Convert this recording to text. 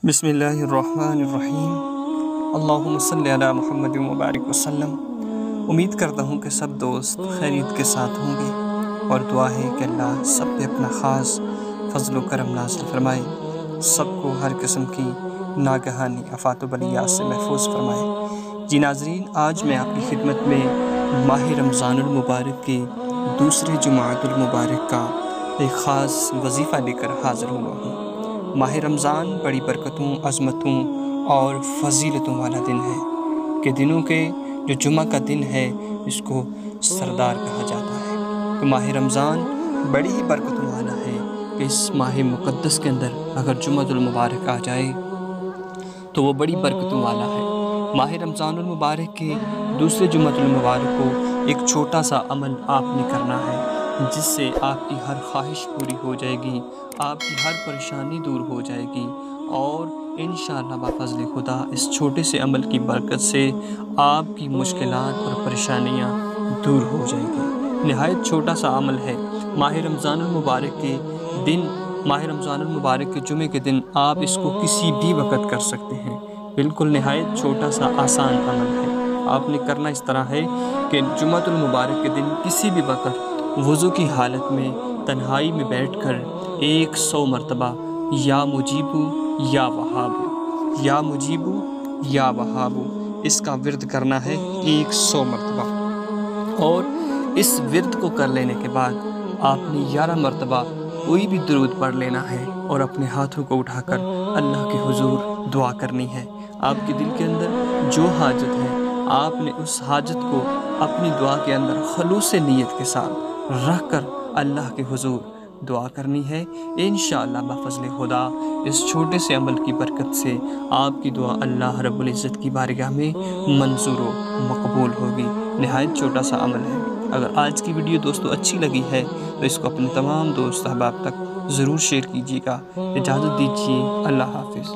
بسم اللہ الرحمن الرحیم۔ اللہم صلی علی محمد وبارک وسلم۔ امید کرتا ہوں کہ سب دوست خیریت کے ساتھ ہوں گے اور دعا ہے کہ اللہ سب پہ اپنا خاص فضل و کرم نازل فرمائے، سب کو ہر قسم کی ناگہانی آفات و بلیات سے محفوظ فرمائے۔ جی ناظرین، آج میں آپ کی خدمت میں ماہ رمضان المبارک کے دوسرے جمعۃ المبارک کا ایک خاص وظیفہ لے کر حاضر ہوا ہوں۔ ماہ رمضان بڑی برکتوں، عظمتوں اور فضیلتوں والا دن ہے کہ دنوں کے جو جمعہ کا دن ہے اس کو سردار کہا جاتا ہے۔ تو ماہ رمضان بڑی ہی برکتوں والا ہے کہ اس ماہ مقدس کے اندر اگر جمعۃ المبارک آ جائے تو وہ بڑی برکتوں والا ہے۔ ماہ رمضان المبارک کے دوسرے جمعۃ المبارک کو ایک چھوٹا سا عمل آپ نے کرنا ہے جس سے آپ کی ہر خواہش پوری ہو جائے گی، آپ کی ہر پریشانی دور ہو جائے گی اور انشاءاللہ بفضل خدا اس چھوٹے سے عمل کی برکت سے آپ کی مشکلات اور پریشانیاں دور ہو جائیں گی۔ نہایت چھوٹا سا عمل ہے۔ ماہ رمضان المبارک کے دن، ماہ رمضان المبارک کے جمعے کے دن آپ اس کو کسی بھی وقت کر سکتے ہیں۔ بالکل نہایت چھوٹا سا آسان عمل ہے۔ آپ نے کرنا اس طرح ہے کہ جمعۃ المبارک کے دن کسی بھی وقت وضو کی حالت میں تنہائی میں بیٹھ کر 100 مرتبہ یا مجیبو یا وہابو، یا مجیبو یا وہابو اس کا ورد کرنا ہے 100 مرتبہ، اور اس ورد کو کر لینے کے بعد آپ نے 11 مرتبہ کوئی بھی درود پڑھ لینا ہے اور اپنے ہاتھوں کو اٹھا کر اللہ کے حضور دعا کرنی ہے۔ آپ کے دل کے اندر جو حاجت ہے آپ نے اس حاجت کو اپنی دعا کے اندر خلوص نیت کے ساتھ رکھ کر اللہ کے حضور دعا کرنی ہے۔ انشاءاللہ بفضل خدا اس چھوٹے سے عمل کی برکت سے آپ کی دعا اللہ رب العزت کی بارگاہ میں منظور و مقبول ہوگی۔ نہایت چھوٹا سا عمل ہے۔ اگر آج کی ویڈیو دوستو اچھی لگی ہے تو اس کو اپنے تمام دوست احباب تک ضرور شیئر کیجیے گا۔ اجازت دیجیے، اللہ حافظ۔